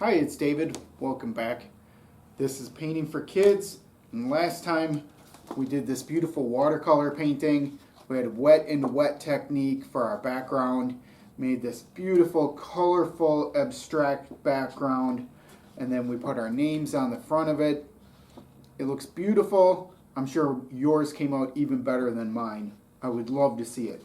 Hi, it's David. Welcome back. This is Painting for Kids, and last time we did this beautiful watercolor painting. We had a wet into wet technique for our background, made this beautiful, colorful, abstract background, and then we put our names on the front of it. It looks beautiful. I'm sure yours came out even better than mine. I would love to see it.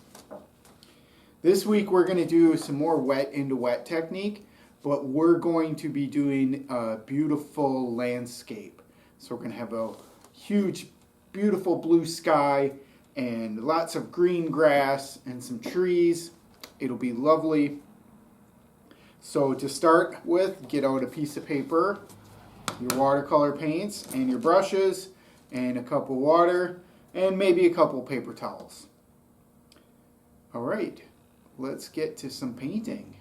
This week we're going to do some more wet into wet technique, but we're going to be doing a beautiful landscape. So we're going to have a huge, beautiful blue sky and lots of green grass and some trees. It'll be lovely. So to start with, get out a piece of paper, your watercolor paints, and your brushes, and a cup of water, and maybe a couple paper towels. All right, let's get to some painting.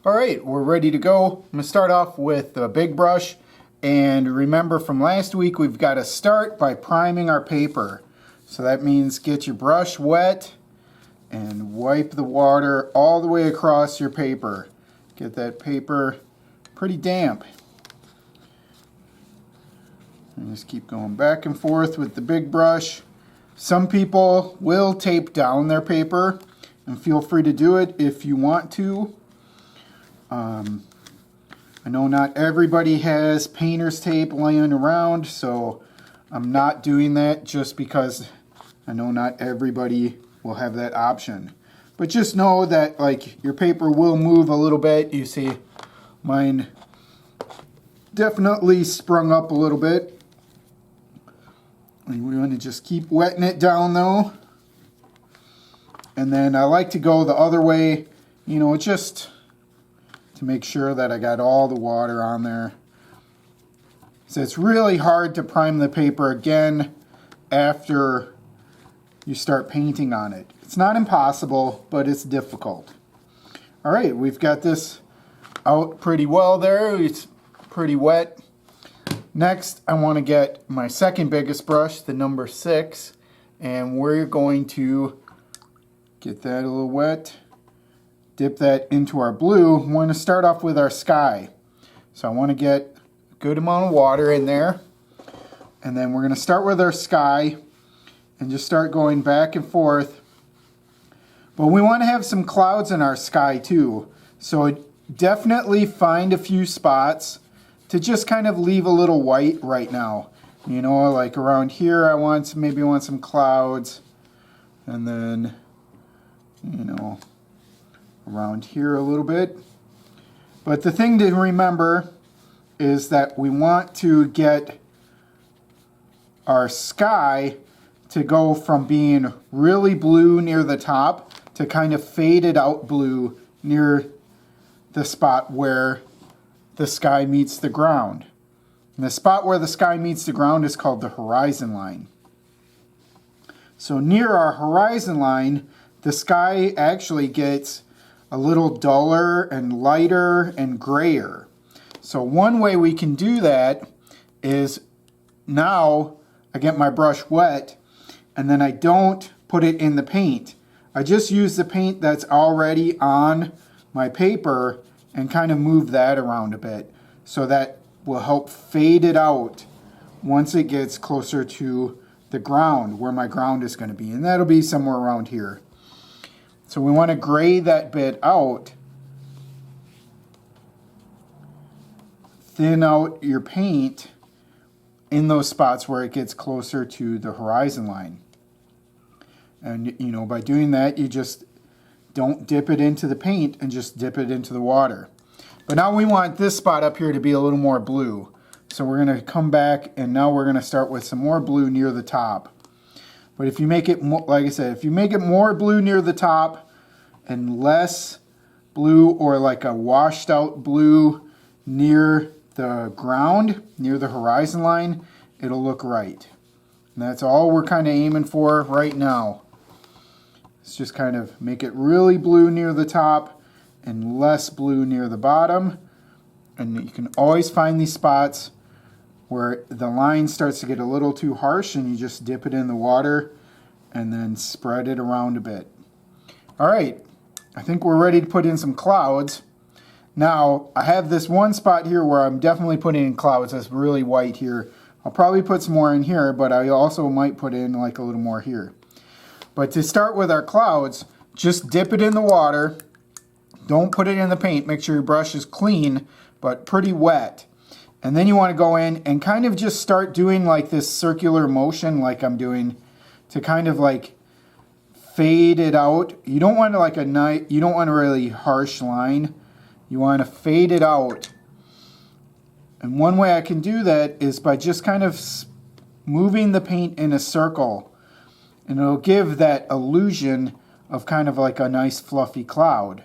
All right, we're ready to go. I'm going to start off with a big brush. And remember from last week, we've got to start by priming our paper. So that means get your brush wet and wipe the water all the way across your paper. Get that paper pretty damp. And just keep going back and forth with the big brush. Some people will tape down their paper, and feel free to do it if you want to. I know not everybody has painter's tape laying around, so I'm not doing that just because I know not everybody will have that option. But just know that like your paper will move a little bit. You see mine definitely sprung up a little bit. And we want to just keep wetting it down though. And then I like to go the other way, you know, just to make sure that I got all the water on there. So it's really hard to prime the paper again after you start painting on it. It's not impossible, but it's difficult. All right, we've got this out pretty well there. It's pretty wet. Next, I want to get my second biggest brush, the number 6, and we're going to get that a little wet. Dip that into our blue. We want to start off with our sky. So I want to get a good amount of water in there. And then we're going to start with our sky and just start going back and forth. But we want to have some clouds in our sky too. So definitely find a few spots to just kind of leave a little white right now. You know, like around here I want maybe some clouds. And then, you know, around here a little bit. But the thing to remember is that we want to get our sky to go from being really blue near the top to kind of faded out blue near the spot where the sky meets the ground. And the spot where the sky meets the ground is called the horizon line. So near our horizon line, the sky actually gets a little duller and lighter and grayer. So one way we can do that is now I get my brush wet and then I don't put it in the paint. I just use the paint that's already on my paper and kind of move that around a bit. So that will help fade it out once it gets closer to the ground, where my ground is going to be. And that'll be somewhere around here. So we want to gray that bit out. Thin out your paint in those spots where it gets closer to the horizon line. And you know, by doing that, you just don't dip it into the paint and just dip it into the water. But now we want this spot up here to be a little more blue. So we're going to come back and now we're going to start with some more blue near the top. But if you make it, like I said, if you make it more blue near the top and less blue or like a washed out blue near the ground, near the horizon line, it'll look right. And that's all we're kind of aiming for right now. Let's just kind of make it really blue near the top and less blue near the bottom. And you can always find these spots where the line starts to get a little too harsh and you just dip it in the water and then spread it around a bit. All right, I think we're ready to put in some clouds. Now, I have this one spot here where I'm definitely putting in clouds. That's really white here. I'll probably put some more in here, but I also might put in like a little more here. But to start with our clouds, just dip it in the water. Don't put it in the paint. Make sure your brush is clean, but pretty wet. And then you want to go in and kind of just start doing like this circular motion like I'm doing to kind of like fade it out. You don't want to like you don't want a really harsh line. You want to fade it out. And one way I can do that is by just kind of moving the paint in a circle. And it'll give that illusion of kind of like a nice fluffy cloud.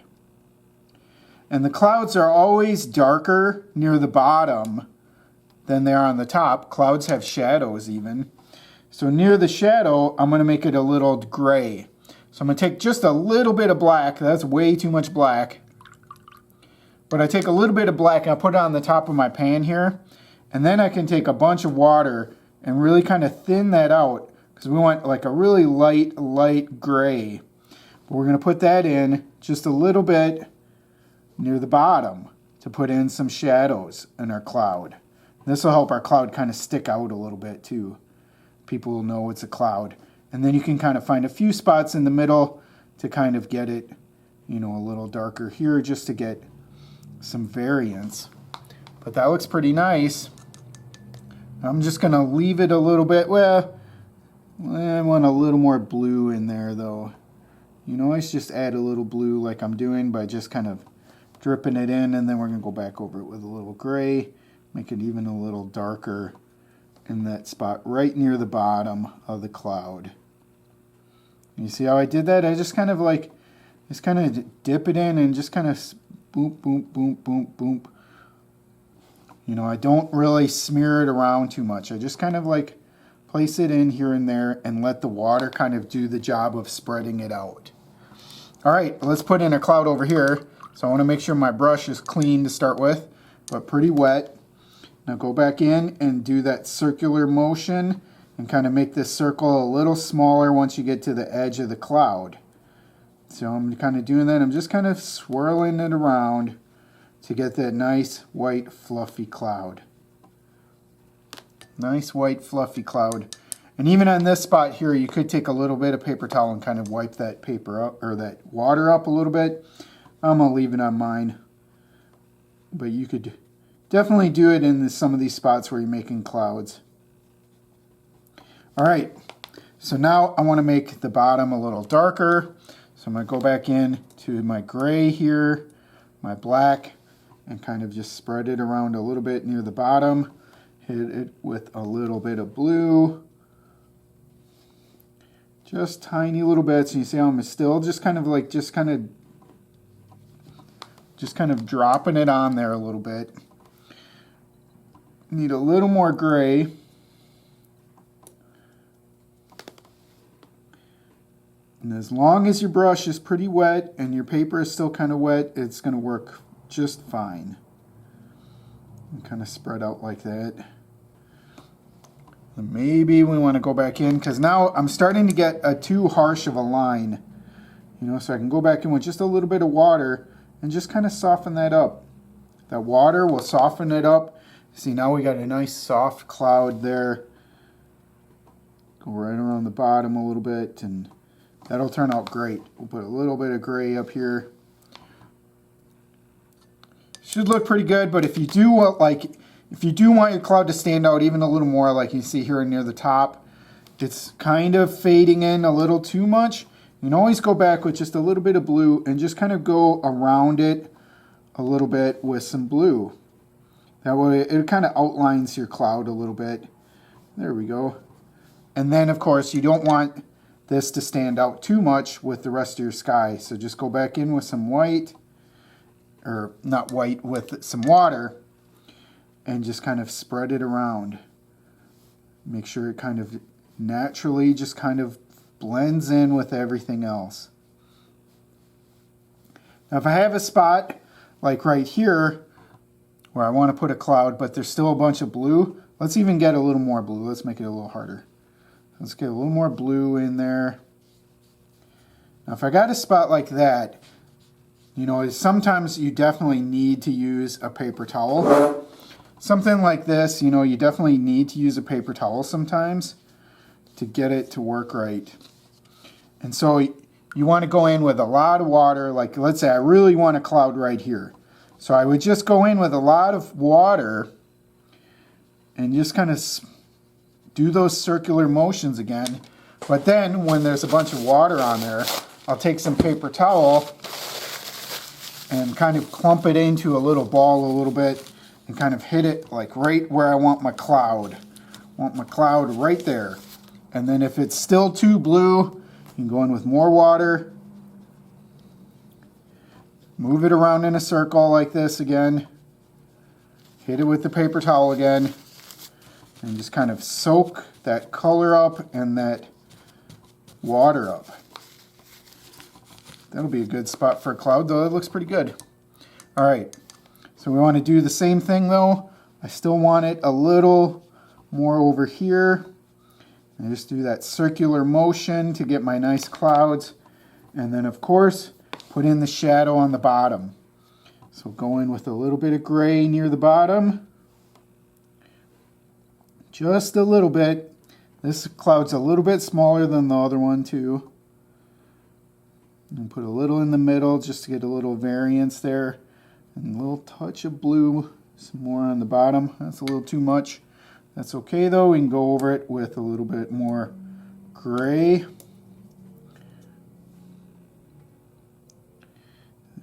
And the clouds are always darker near the bottom than they are on the top. Clouds have shadows even. So near the shadow, I'm going to make it a little gray. So I'm going to take just a little bit of black. That's way too much black. But I take a little bit of black and I put it on the top of my pan here. And then I can take a bunch of water and really kind of thin that out. Because we want like a really light gray. But we're going to put that in just a little bit near the bottom to put in some shadows in our cloud. This will help our cloud kind of stick out a little bit too. People will know it's a cloud. And then you can kind of find a few spots in the middle to kind of get it, you know, a little darker here just to get some variance. But that looks pretty nice. I'm just going to leave it a little bit. Well, I want a little more blue in there though. You know, always just add a little blue like I'm doing by just kind of dripping it in, and then we're going to go back over it with a little gray, make it even a little darker in that spot right near the bottom of the cloud. You see how I did that? I just kind of dip it in and just kind of boom, boom, boom, boom, boom. You know, I don't really smear it around too much. I just kind of like place it in here and there and let the water kind of do the job of spreading it out. All right, let's put in a cloud over here. So I want to make sure my brush is clean to start with, but pretty wet. Now go back in and do that circular motion and kind of make this circle a little smaller once you get to the edge of the cloud. So I'm kind of doing that. I'm just kind of swirling it around to get that nice white fluffy cloud. Nice white fluffy cloud. And even on this spot here, you could take a little bit of paper towel and kind of wipe that paper up, or that water up a little bit. I'm going to leave it on mine. But you could definitely do it in some of these spots where you're making clouds. All right, so now I want to make the bottom a little darker. So I'm going to go back in to my gray here, my black, and kind of just spread it around a little bit near the bottom. Hit it with a little bit of blue. Just tiny little bits. And you see how I'm still just kind of dropping it on there a little bit. Need a little more gray. And as long as your brush is pretty wet and your paper is still kind of wet, it's going to work just fine. And kind of spread out like that. And maybe we want to go back in because now I'm starting to get a too harsh of a line. You know, so I can go back in with just a little bit of water and just kind of soften that up. That water will soften it up. See, now we got a nice soft cloud there. Go right around the bottom a little bit, and that'll turn out great. We'll put a little bit of gray up here. Should look pretty good, but if you do want your cloud to stand out even a little more, like you see here near the top, it's kind of fading in a little too much. You can always go back with just a little bit of blue and just kind of go around it a little bit with some blue. That way it kind of outlines your cloud a little bit. There we go. And then of course you don't want this to stand out too much with the rest of your sky. So just go back in with some white, or not white, with some water, and just kind of spread it around. Make sure it kind of naturally just kind of blends in with everything else. Now if I have a spot like right here where I want to put a cloud but there's still a bunch of blue, let's even get a little more blue. Let's make it a little harder. Let's get a little more blue in there. Now if I got a spot like that, You know, sometimes you definitely need to use a paper towel. Something like this, you know, you definitely need to use a paper towel sometimes to get it to work right. And so you want to go in with a lot of water. Like, let's say I really want a cloud right here. So I would just go in with a lot of water and just kind of do those circular motions again. But then when there's a bunch of water on there, I'll take some paper towel and kind of clump it into a little ball a little bit and kind of hit it like right where I want my cloud. I want my cloud right there. And then if it's still too blue, you can go in with more water. Move it around in a circle like this again. Hit it with the paper towel again. And just kind of soak that color up and that water up. That'll be a good spot for a cloud, though it looks pretty good. All right, so we want to do the same thing though. I still want it a little more over here. And just do that circular motion to get my nice clouds. And then of course, put in the shadow on the bottom. So go in with a little bit of gray near the bottom. Just a little bit. This cloud's a little bit smaller than the other one too. And put a little in the middle just to get a little variance there. And a little touch of blue, some more on the bottom. That's a little too much. That's okay though, we can go over it with a little bit more gray.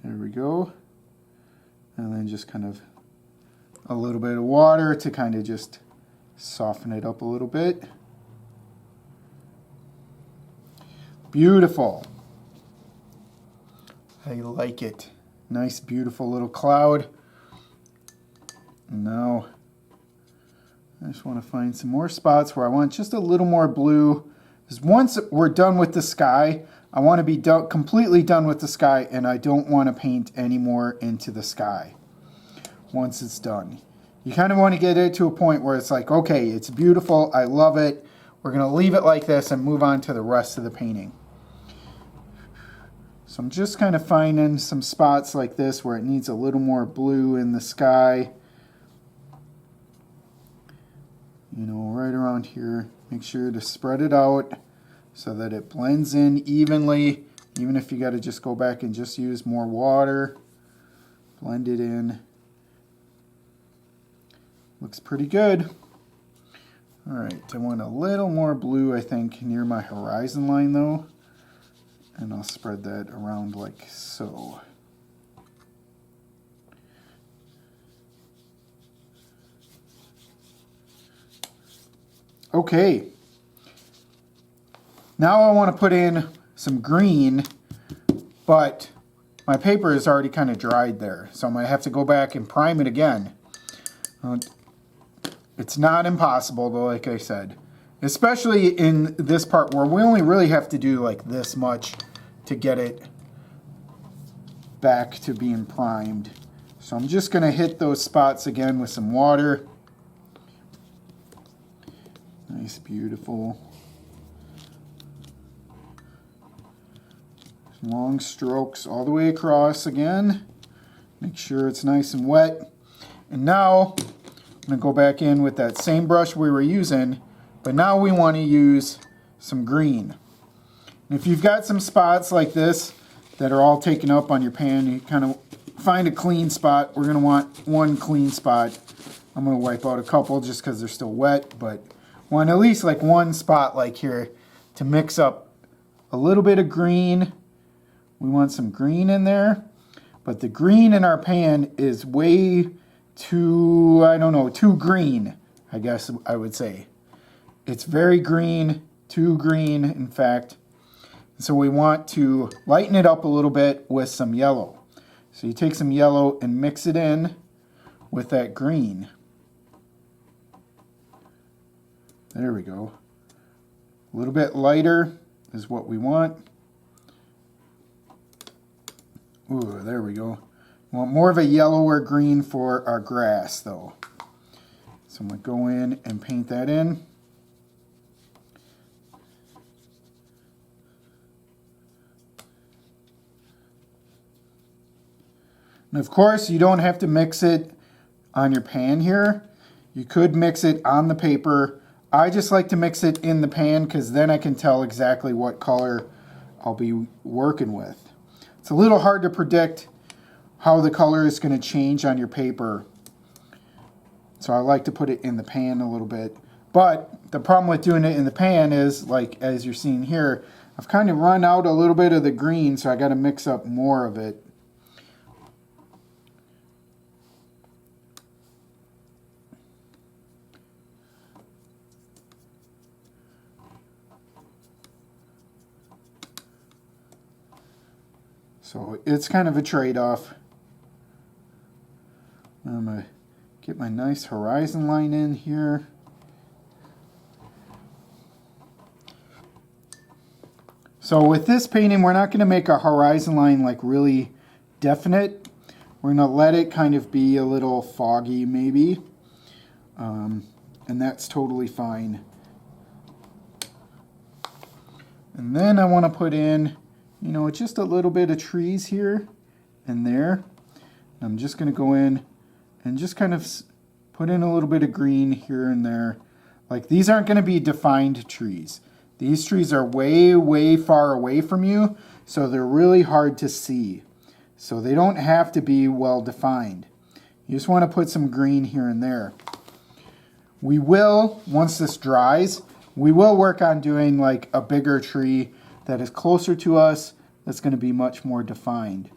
There we go. And then just kind of a little bit of water to kind of just soften it up a little bit. Beautiful. I like it. Nice, beautiful little cloud. And now I just want to find some more spots where I want just a little more blue. Because once we're done with the sky, I want to be completely done with the sky, and I don't want to paint any more into the sky once it's done. You kind of want to get it to a point where it's like, okay, it's beautiful, I love it. We're going to leave it like this and move on to the rest of the painting. So I'm just kind of finding some spots like this where it needs a little more blue in the sky. You know, right around here. Make sure to spread it out so that it blends in evenly. Even if you got to just go back and just use more water. Blend it in. Looks pretty good. Alright, I want a little more blue, I think, near my horizon line though. And I'll spread that around like so. Okay. Now I want to put in some green, but my paper is already kind of dried there. So I'm going to have to go back and prime it again. It's not impossible though, like I said. Especially in this part where we only really have to do like this much to get it back to being primed. So I'm just going to hit those spots again with some water. Nice, beautiful. Long strokes all the way across again. Make sure it's nice and wet. And now I'm going to go back in with that same brush we were using. But now we want to use some green. And if you've got some spots like this that are all taken up on your pan, you kind of find a clean spot. We're going to want one clean spot. I'm going to wipe out a couple just because they're still wet, but want at least like one spot like here to mix up a little bit of green. We want some green in there, but the green in our pan is way too, I don't know, too green, I guess I would say. It's very green, too green, in fact. So we want to lighten it up a little bit with some yellow. So you take some yellow and mix it in with that green. There we go. A little bit lighter is what we want. Ooh, there we go. We want more of a yellower green for our grass though. So I'm going to go in and paint that in. And of course, you don't have to mix it on your pan here. You could mix it on the paper. I just like to mix it in the pan because then I can tell exactly what color I'll be working with. It's a little hard to predict how the color is going to change on your paper. So I like to put it in the pan a little bit. But the problem with doing it in the pan is, like as you're seeing here, I've kind of run out a little bit of the green, so I got to mix up more of it. So it's kind of a trade-off. I'm going to get my nice horizon line in here. So with this painting, we're not going to make a horizon line like really definite. We're going to let it kind of be a little foggy maybe. And that's totally fine. And then I want to put in, you know, just a little bit of trees here and there. I'm just going to go in and just kind of put in a little bit of green here and there. Like, these aren't going to be defined trees. These trees are way, way far away from you, so they're really hard to see. So they don't have to be well defined. You just want to put some green here and there. We will, once this dries, we will work on doing like a bigger tree that is closer to us, that's going to be much more defined.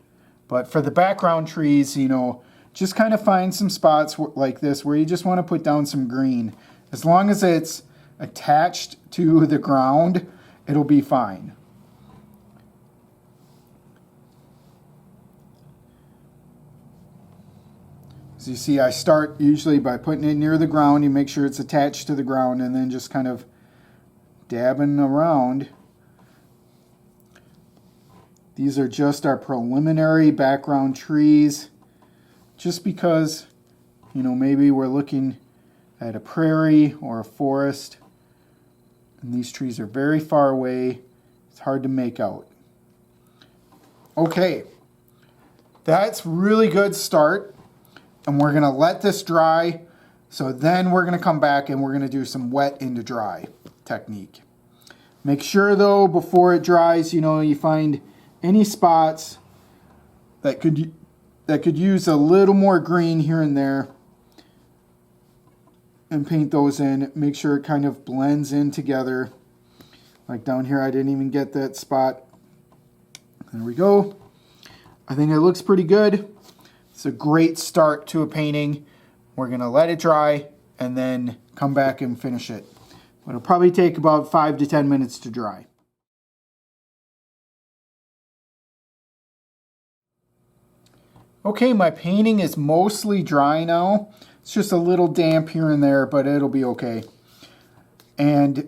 But for the background trees, you know, just kind of find some spots like this where you just want to put down some green. As long as it's attached to the ground, it'll be fine. So you see, I start usually by putting it near the ground. You make sure it's attached to the ground and then just kind of dabbing around. These are just our preliminary background trees, just because, you know, maybe we're looking at a prairie or a forest, and these trees are very far away. It's hard to make out. Okay, that's really good start, and we're gonna let this dry. So then we're gonna come back and we're gonna do some wet into dry technique. Make sure though, before it dries, you know, you find any spots that could use a little more green here and there, and paint those in. Make sure it kind of blends in together. Like down here, I didn't even get that spot. There we go. I think it looks pretty good. It's a great start to a painting. We're gonna let it dry and then come back and finish it. It'll probably take about 5 to 10 minutes to dry. Okay, my painting is mostly dry now. It's just a little damp here and there, but it'll be okay. And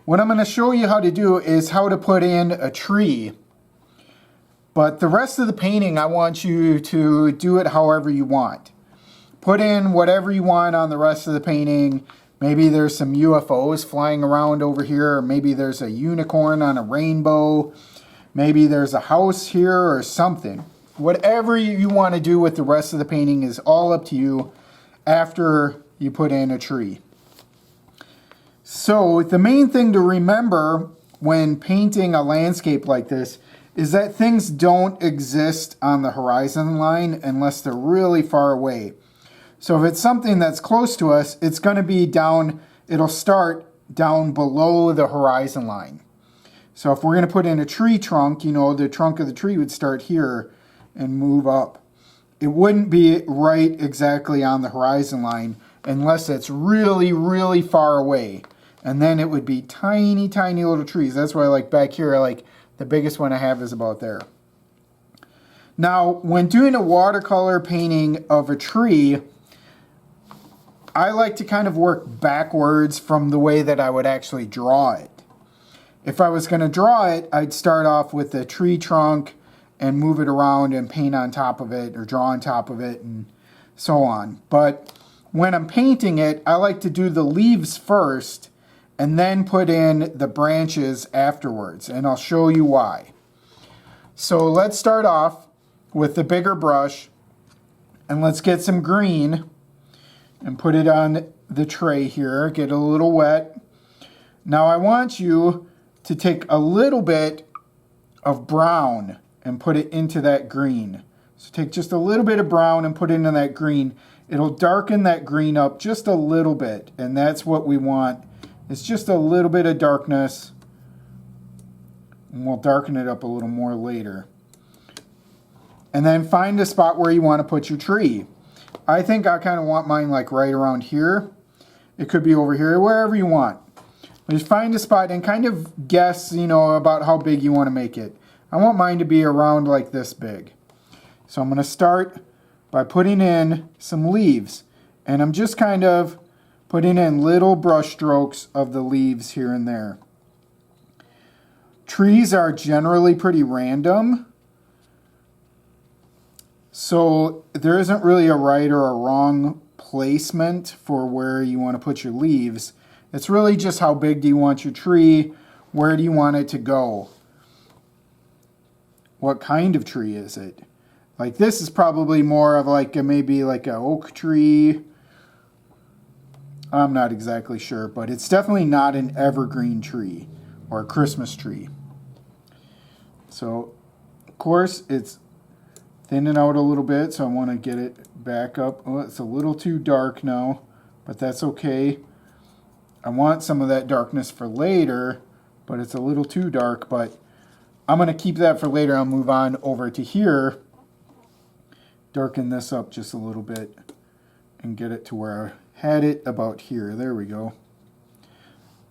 what I'm going to show you how to do is how to put in a tree. But the rest of the painting, I want you to do it however you want. Put in whatever you want on the rest of the painting. Maybe there's some UFOs flying around over here, or maybe there's a unicorn on a rainbow. Maybe there's a house here or something. Whatever you want to do with the rest of the painting is all up to you after you put in a tree. So the main thing to remember when painting a landscape like this is that things don't exist on the horizon line unless they're really far away. So if it's something that's close to us, it's going to be down, it'll start down below the horizon line. So if we're going to put in a tree trunk, you know, the trunk of the tree would start here and move up. It wouldn't be right exactly on the horizon line unless it's really, really far away. And then it would be tiny, tiny little trees. That's why, like back here, like the biggest one I have is about there. Now, when doing a watercolor painting of a tree, I like to kind of work backwards from the way that I would actually draw it. If I was going to draw it, I'd start off with the tree trunk and move it around and paint on top of it or draw on top of it and so on. But when I'm painting it, I like to do the leaves first and then put in the branches afterwards, and I'll show you why. So let's start off. with the bigger brush, and let's get some green and put it on the tray here. Get a little wet. Now I want you to take a little bit of brown and put it into that green. So take just a little bit of brown and put it into that green. It'll darken that green up just a little bit, and that's what we want. It's just a little bit of darkness, and we'll darken it up a little more later. And then find a spot where you want to put your tree. I think I kind of want mine like right around here. It could be over here, wherever you want. Just find a spot and kind of guess, you know, about how big you want to make it. I want mine to be around like this big. So I'm going to start by putting in some leaves. And I'm just kind of putting in little brush strokes of the leaves here and there. Trees are generally pretty random. So there isn't really a right or a wrong placement for where you want to put your leaves. It's really just how big do you want your tree? Where do you want it to go? What kind of tree is it? Like this is probably more of like maybe like an oak tree. I'm not exactly sure, but it's definitely not an evergreen tree or a Christmas tree. So, of course, it's thinning out a little bit, so I want to get it back up. Oh, it's a little too dark now, but that's okay. I want some of that darkness for later, but it's a little too dark, but I'm going to keep that for later. I'll move on over to here, darken this up just a little bit, and get it to where I had it about here. There we go.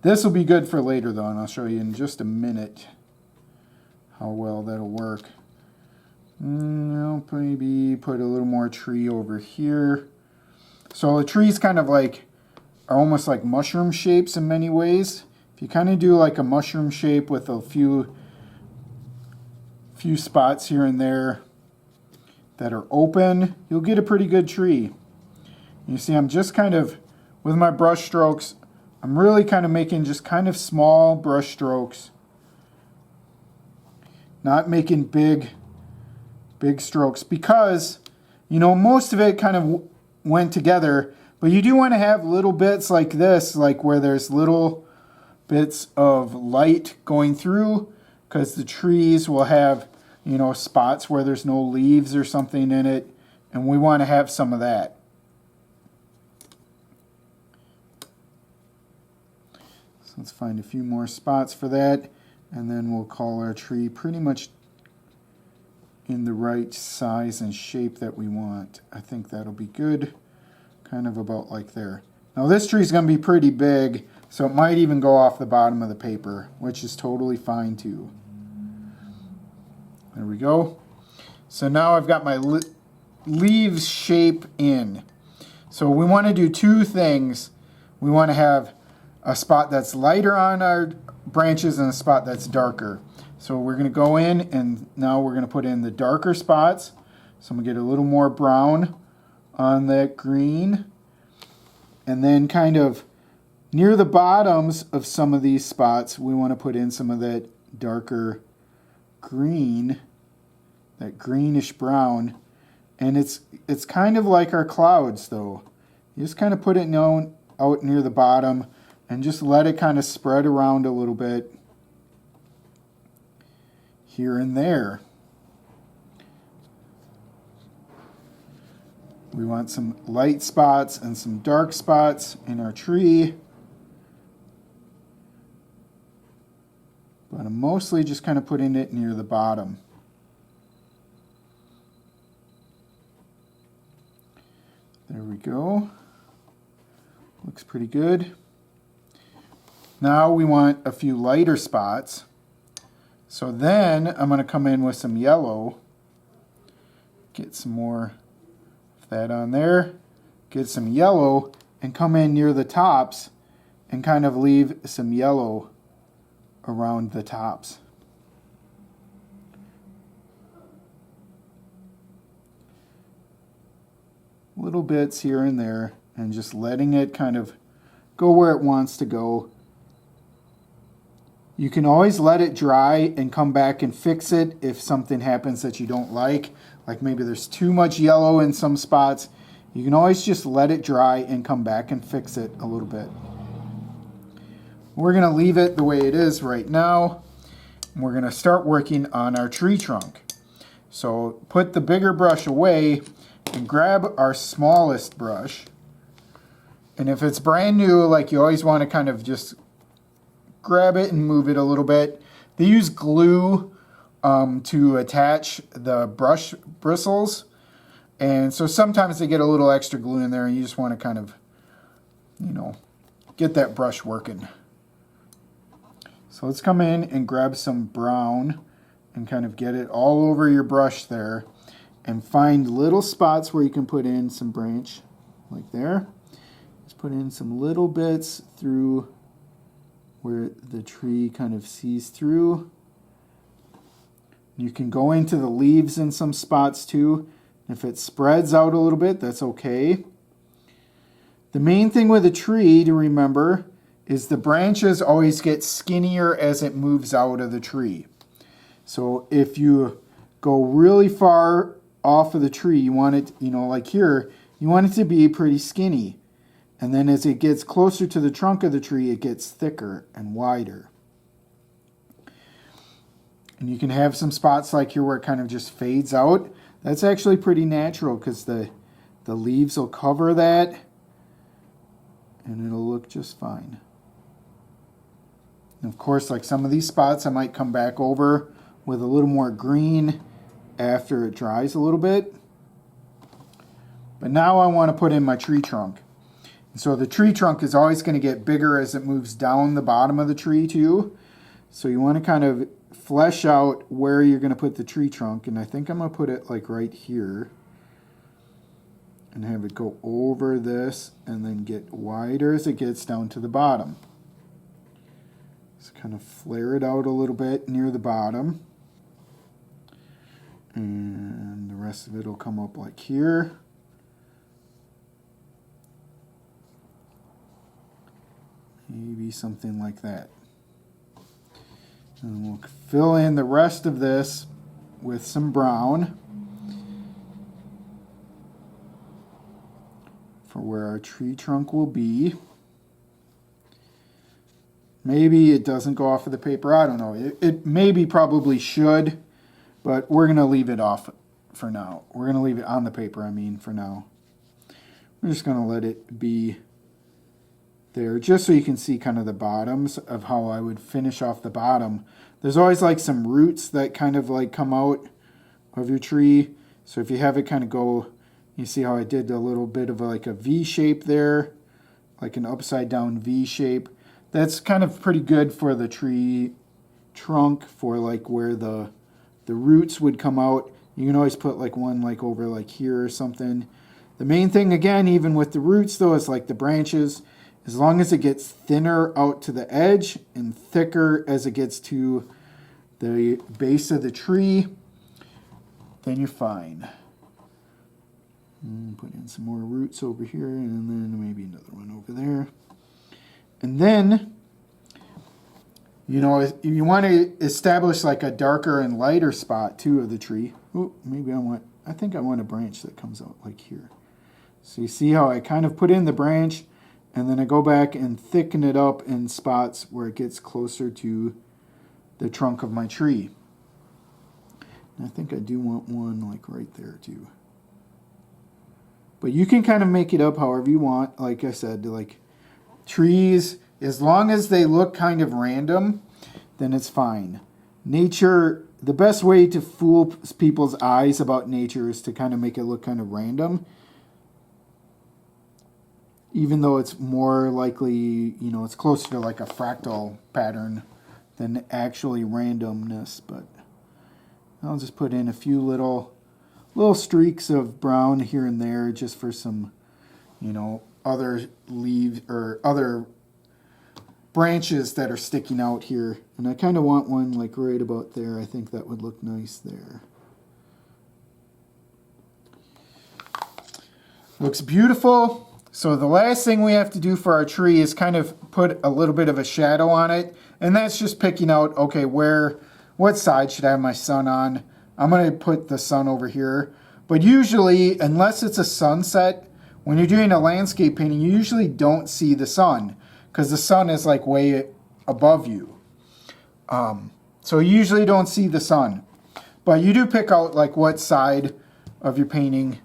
This will be good for later, though, and I'll show you in just a minute how well that'll work. I'll maybe put a little more tree over here. So the trees kind of like are almost like mushroom shapes in many ways. If you kind of do like a mushroom shape with a few spots here and there that are open, you'll get a pretty good tree. You see, I'm just kind of, with my brush strokes, I'm really kind of making just kind of small brush strokes. Not making big strokes because, you know, most of it kind of went together, but you do want to have little bits like this, like where there's little bits of light going through, because the trees will have, you know, spots where there's no leaves or something in it, and we want to have some of that. So let's find a few more spots for that, and then we'll call our tree pretty much in the right size and shape that we want. I think that'll be good, kind of about like there. Now this tree is going to be pretty big, so it might even go off the bottom of the paper, which is totally fine too. There we go. So now I've got my leaves shape in. So we want to do two things. We want to have a spot that's lighter on our branches and a spot that's darker. So we're going to go in, and now we're going to put in the darker spots. So I'm going to get a little more brown on that green. And then kind of near the bottoms of some of these spots, we want to put in some of that darker green, that greenish brown. And it's kind of like our clouds, though. You just kind of put it out near the bottom and just let it kind of spread around a little bit here and there. We want some light spots and some dark spots in our tree. But I'm mostly just kind of putting it near the bottom. There we go. Looks pretty good. Now we want a few lighter spots. So then I'm going to come in with some yellow. Get some more of that on there. Get some yellow and come in near the tops and kind of leave some yellow around the tops. Little bits here and there, and just letting it kind of go where it wants to go. You can always let it dry and come back and fix it if something happens that you don't like maybe there's too much yellow in some spots. You can always just let it dry and come back and fix it a little bit. We're going to leave it the way it is right now. We're going to start working on our tree trunk. So put the bigger brush away and grab our smallest brush. And if it's brand new, like you always want to kind of just grab it and move it a little bit. They use glue to attach the brush bristles. And so sometimes they get a little extra glue in there and you just want to kind of, get that brush working. So let's come in and grab some brown and kind of get it all over your brush there and find little spots where you can put in some branch like there. Just put in some little bits through where the tree kind of sees through. You can go into the leaves in some spots too. If it spreads out a little bit, that's okay. The main thing with a tree to remember is the branches always get skinnier as it moves out of the tree. So if you go really far off of the tree, you want it, like here, you want it to be pretty skinny. And then as it gets closer to the trunk of the tree, it gets thicker and wider. And you can have some spots like here where it kind of just fades out. That's actually pretty natural because the leaves will cover that and it'll look just fine. And of course, like some of these spots, I might come back over with a little more green after it dries a little bit. But now I want to put in my tree trunk. And so the tree trunk is always going to get bigger as it moves down the bottom of the tree too. So you want to kind of flesh out where you're going to put the tree trunk. And I think I'm going to put it like right here. And have it go over this and then get wider as it gets down to the bottom. Just kind of flare it out a little bit near the bottom. And the rest of it will come up like here. Maybe something like that. And we'll fill in the rest of this with some brown for where our tree trunk will be. Maybe it doesn't go off of the paper. I don't know. It maybe probably should, but we're going to leave it off for now. We're going to leave it on the paper, for now. We're just going to let it be there just so you can see kind of the bottoms of how I would finish off the bottom. There's always like some roots that kind of like come out of your tree. So if you have it kind of go, you see how I did a little bit of like a V shape there, like an upside down V shape. That's kind of pretty good for the tree trunk for like where the roots would come out. You can always put like one like over like here or something. The main thing again, even with the roots though, is like the branches. As long as it gets thinner out to the edge and thicker as it gets to the base of the tree, then you're fine. Put in some more roots over here and then maybe another one over there. And then, if you want to establish like a darker and lighter spot too of the tree. Ooh, maybe I think I want a branch that comes out like here. So you see how I kind of put in the branch and then I go back and thicken it up in spots where it gets closer to the trunk of my tree. And I think I do want one like right there too. But you can kind of make it up however you want. Like I said, like trees, as long as they look kind of random, then it's fine. Nature, the best way to fool people's eyes about nature is to kind of make it look kind of random. Even though it's more likely, it's closer to like a fractal pattern than actually randomness. But I'll just put in a few little streaks of brown here and there just for some, other leaves or other branches that are sticking out here. And I kind of want one like right about there. I think that would look nice there. Looks beautiful. So the last thing we have to do for our tree is kind of put a little bit of a shadow on it. And that's just picking out, okay, what side should I have my sun on? I'm going to put the sun over here. But usually, unless it's a sunset, when you're doing a landscape painting, you usually don't see the sun because the sun is like way above you. So you usually don't see the sun. But you do pick out like what side of your painting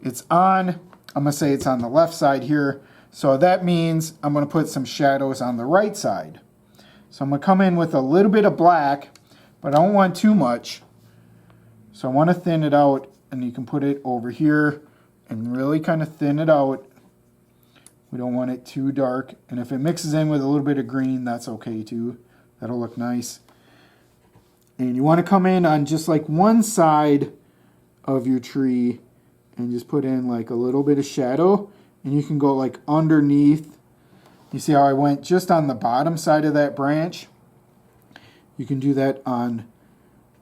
it's on. I'm going to say it's on the left side here. So that means I'm going to put some shadows on the right side. So I'm going to come in with a little bit of black, but I don't want too much. So I want to thin it out, and you can put it over here and really kind of thin it out. We don't want it too dark. And if it mixes in with a little bit of green, that's okay too. That'll look nice. And you want to come in on just like one side of your tree and just put in like a little bit of shadow. And you can go like underneath. You see how I went just on the bottom side of that branch? You can do that on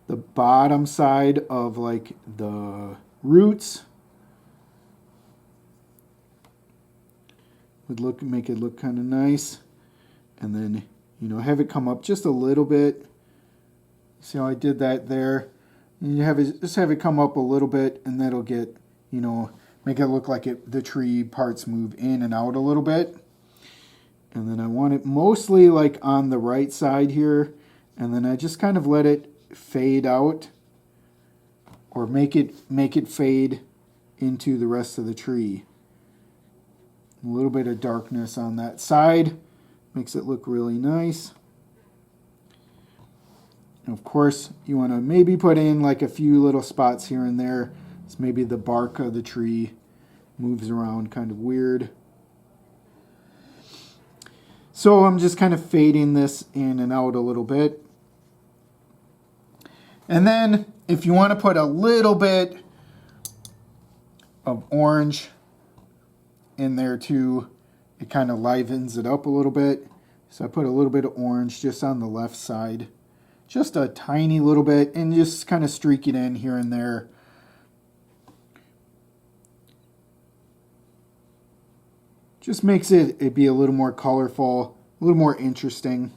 the bottom side of like the roots. Would make it look kind of nice. And then, you know, have it come up just a little bit. See how I did that there? And you just have it come up a little bit, and that'll get, you know, make it look like the tree parts move in and out a little bit. And then I want it mostly like on the right side here. And then I just kind of let it fade out, or make it fade into the rest of the tree. A little bit of darkness on that side makes it look really nice. And of course, you want to maybe put in like a few little spots here and there. So maybe the bark of the tree moves around kind of weird. So I'm just kind of fading this in and out a little bit. And then if you want to put a little bit of orange in there too, it kind of livens it up a little bit. So I put a little bit of orange just on the left side. Just a tiny little bit, and just kind of streak it in here and there. Just makes it be a little more colorful, a little more interesting.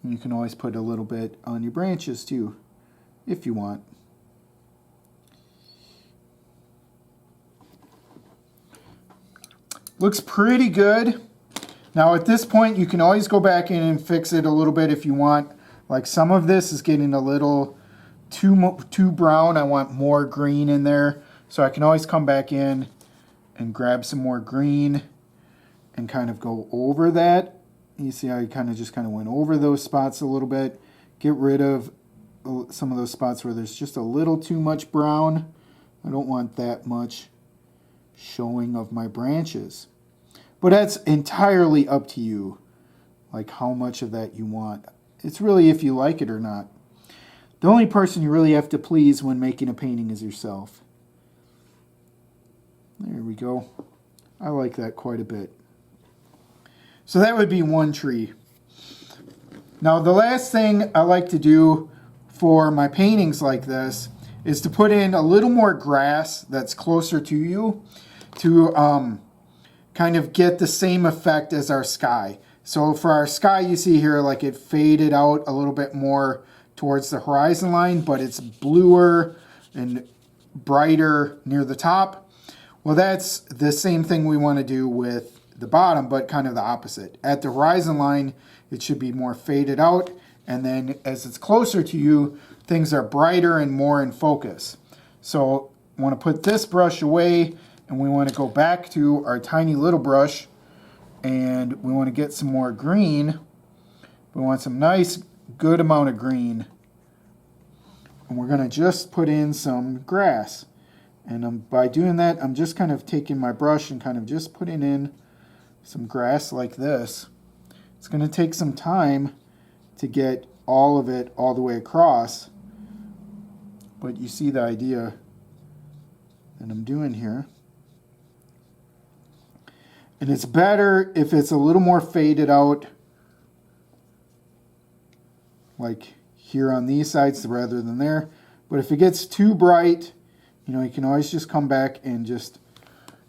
And you can always put a little bit on your branches too, if you want. Looks pretty good. Now at this point, you can always go back in and fix it a little bit if you want. Like some of this is getting a little too brown. I want more green in there. So I can always come back in and grab some more green and kind of go over that. You see how I kind of went over those spots a little bit. Get rid of some of those spots where there's just a little too much brown. I don't want that much showing of my branches. But that's entirely up to you, like how much of that you want. It's really if you like it or not. The only person you really have to please when making a painting is yourself. There we go. I like that quite a bit. So that would be one tree. Now the last thing I like to do for my paintings like this is to put in a little more grass that's closer to you to kind of get the same effect as our sky. So for our sky, you see here like it faded out a little bit more towards the horizon line, but it's bluer and brighter near the top. Well, that's the same thing we want to do with the bottom, but kind of the opposite. At the horizon line, it should be more faded out, and then as it's closer to you, things are brighter and more in focus. So I want to put this brush away, and we want to go back to our tiny little brush, and we want to get some more green. We want some nice, good amount of green. And we're going to just put in some grass. And by doing that, I'm just kind of taking my brush and kind of just putting in some grass like this. It's going to take some time to get all of it all the way across. But you see the idea that I'm doing here. And it's better if it's a little more faded out, like here on these sides rather than there. But if it gets too bright, you know, you can always just come back and just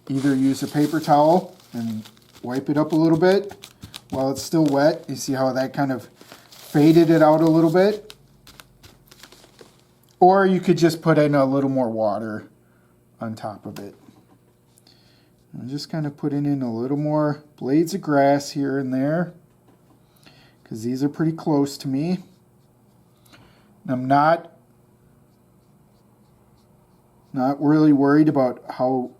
either use a paper towel and wipe it up a little bit while it's still wet. You see how that kind of faded it out a little bit? Or you could just put in a little more water on top of it. I'm just kind of putting in a little more blades of grass here and there, because these are pretty close to me. And I'm not really worried about how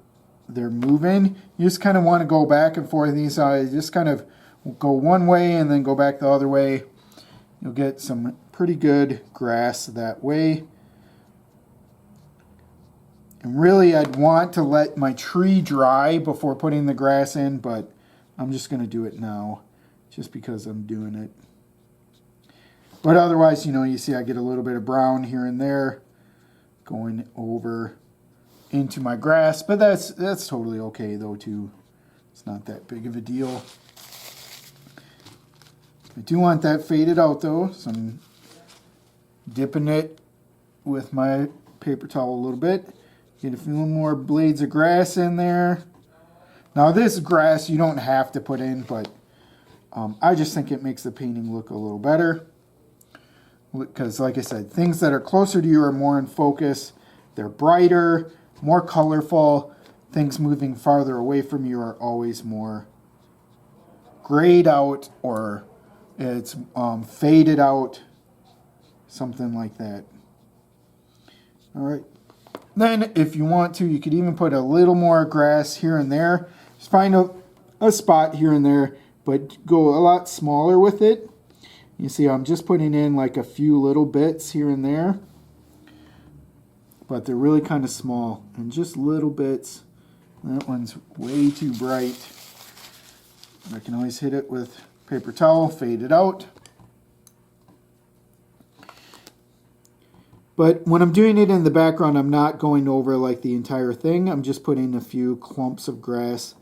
they're moving. You just kind of want to go back and forth. These just kind of go one way and then go back the other way. You'll get some pretty good grass that way. And really, I'd want to let my tree dry before putting the grass in, but I'm just going to do it now just because I'm doing it. But otherwise, you see I get a little bit of brown here and there going over into my grass, but that's totally okay though too. It's not that big of a deal. I do want that faded out though, so I'm dipping it with my paper towel a little bit. Get a few more blades of grass in there. Now this grass you don't have to put in, but I just think it makes the painting look a little better. Because like I said, things that are closer to you are more in focus. They're brighter, more colorful. Things moving farther away from you are always more grayed out, or it's faded out, something like that. All right. Then if you want to, you could even put a little more grass here and there. Just find a spot here and there, but go a lot smaller with it. You see I'm just putting in like a few little bits here and there, but they're really kind of small and just little bits. That one's way too bright. I can always hit it with paper towel, fade it out. But when I'm doing it in the background, I'm not going over like the entire thing. I'm just putting a few clumps of grass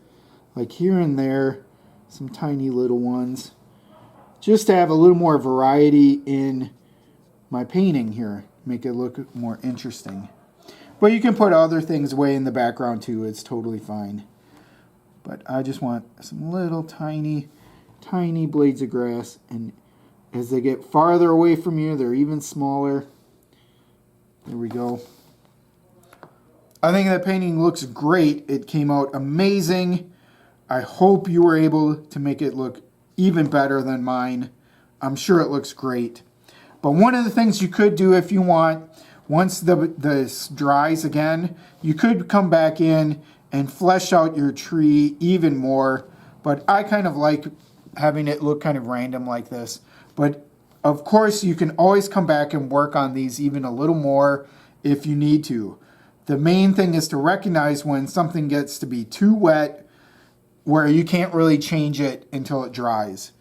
like here and there, some tiny little ones, just to have a little more variety in my painting here, make it look more interesting. But you can put other things way in the background too, it's totally fine. But I just want some little tiny blades of grass, and as they get farther away from you, they're even smaller. There we go. I think that painting looks great. It came out amazing. I hope you were able to make it look even better than mine. I'm sure it looks great. But one of the things you could do if you want, once this dries again, you could come back in and flesh out your tree even more. But I kind of like having it look kind of random like this. But of course, you can always come back and work on these even a little more if you need to. The main thing is to recognize when something gets to be too wet, where you can't really change it until it dries.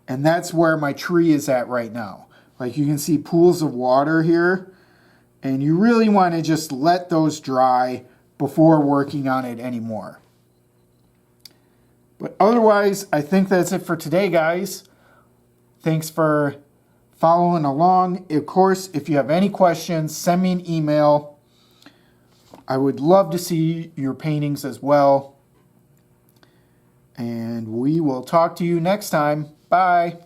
And that's where my tree is at right now. Like you can see pools of water here, and you really want to just let those dry before working on it anymore. But otherwise, I think that's it for today, guys. Thanks for following along. Of course, if you have any questions, send me an email. I would love to see your paintings as well. And we will talk to you next time. Bye.